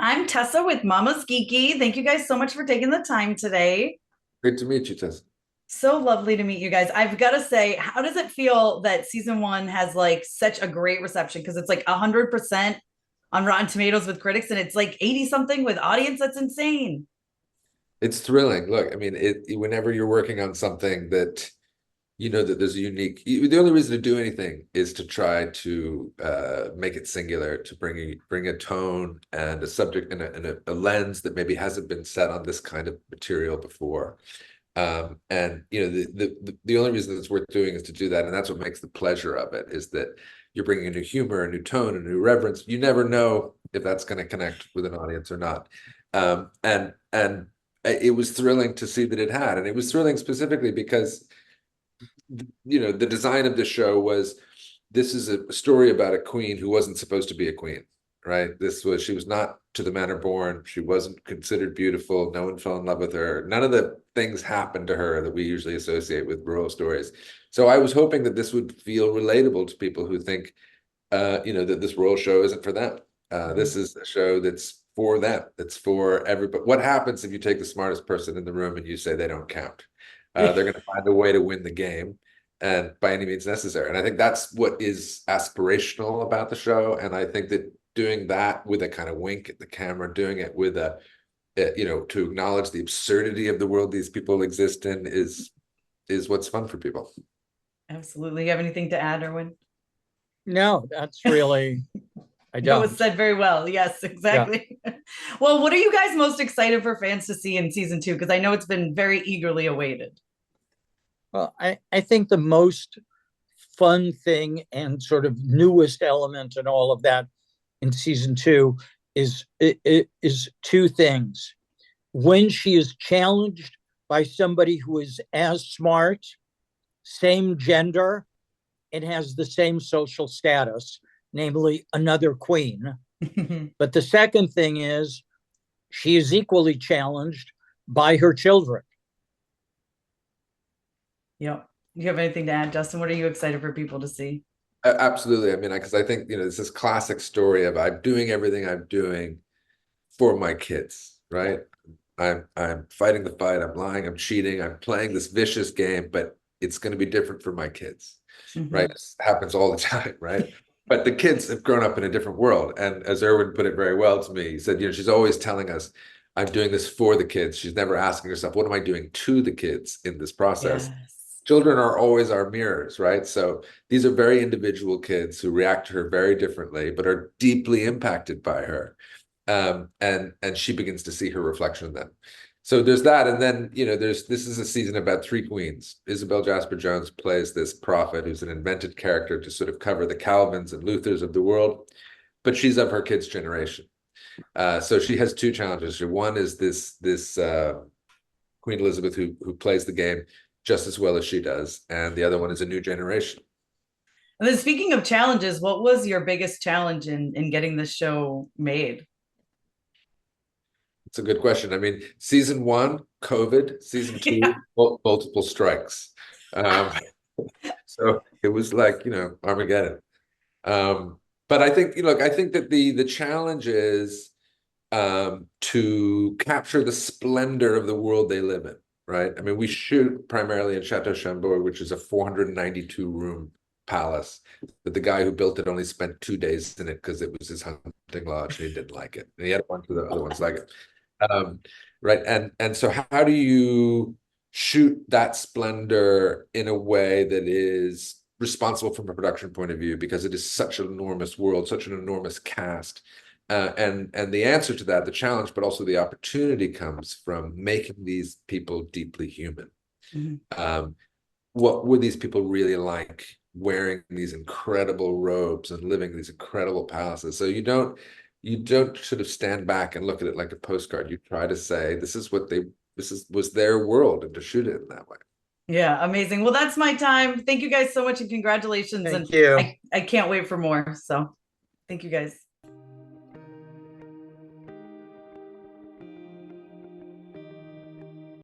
I'm Tessa with MamasGeeky. Thank you guys so much for taking the time today. Great to meet you, Tess. So lovely to meet you guys. I've got to say, how does it feel that season one has like such a great reception? Because it's like 100% on Rotten Tomatoes with critics, and it's like 80 something with audience. That's insane. It's thrilling. Look, I mean, whenever you're working on something that you know that there's a the only reason to do anything is to try to make it singular, to bring a tone and a subject and a lens that maybe hasn't been set on this kind of material before. And you know, the only reason it's worth doing is to do that, and that's what makes the pleasure of it, is that you're bringing a new humor, a new tone, a new reverence. You never know if that's going to connect with an audience or not. And it was thrilling to see that it had, and it was thrilling specifically because you know the design of the show was, this is a story about a queen who wasn't supposed to be a queen, right? She was not to the manor born. She wasn't considered beautiful. No one fell in love with her. None of the things happened to her that we usually associate with royal stories. So I was hoping that this would feel relatable to people who think, you know, that this royal show isn't for them. This is a show that's for them. It's for everybody. What happens if you take the smartest person in the room and you say they don't count? They're going to find a way to win the game, and by any means necessary. And I think that's what is aspirational about the show. And I think that doing that with a kind of wink at the camera, doing it with you know, to acknowledge the absurdity of the world these people exist in is what's fun for people. Absolutely. You have anything to add, Erwin? No, that's really, I That was don't. said very well. Yes, Yeah. exactly. Well, what are you guys most excited for fans to see in season two? Because I know it's been very eagerly awaited. Well, I think the most fun thing and sort of newest element and all of that in season two is two things. When she is challenged by somebody who is as smart, same gender, and has the same social status, namely another queen. But the second thing is she is equally challenged by her children. Yep. You have anything to add, Justin? What are you excited for people to see? Absolutely. I mean, because I think, you know, it's this classic story of I'm doing everything I'm doing for my kids, right? I'm fighting the fight, I'm lying, I'm cheating, I'm playing this vicious game, but it's going to be different for my kids, right? It happens all the time, right? But the kids have grown up in a different world. And as Erwin put it very well to me, he said, you know, she's always telling us, I'm doing this for the kids. She's never asking herself, what am I doing to the kids in this process? Yes. Children are always our mirrors, right? So these are very individual kids who react to her very differently, but are deeply impacted by her. And she begins to see her reflection in them. So there's that, and then, you know, this is a season about three queens. Isabel Jasper Jones plays this prophet who's an invented character to sort of cover the Calvins and Luthers of the world, but she's of her kids' generation. So she has two challenges. One is this Queen Elizabeth who plays the game just as well as she does, and the other one is a new generation. And then speaking of challenges, what was your biggest challenge in getting this show made? It's a good question. I mean, season one, COVID. Season two, Yeah. multiple strikes. Um, so it was like, you know, Armageddon. But I think, you know, I think that the challenge is to capture the splendor of the world they live in, right? I mean, we shoot primarily in Chateau Chambord, which is a 492 room palace, but the guy who built it only spent 2 days in it because it was his hunting lodge and he didn't like it. And he had a bunch of the other ones like it. Um, right. And so how do you shoot that splendor in a way that is responsible from a production point of view, because it is such an enormous world, such an enormous cast. And the answer to that, the challenge, but also the opportunity, comes from making these people deeply human. What would these people really like wearing these incredible robes and living these incredible palaces? So you don't sort of stand back and look at it like a postcard. You try to say, this was their world, and to shoot it in that way. Yeah, amazing. Well, that's my time. Thank you guys so much and congratulations. Thank And you. I can't wait for more. So thank you guys.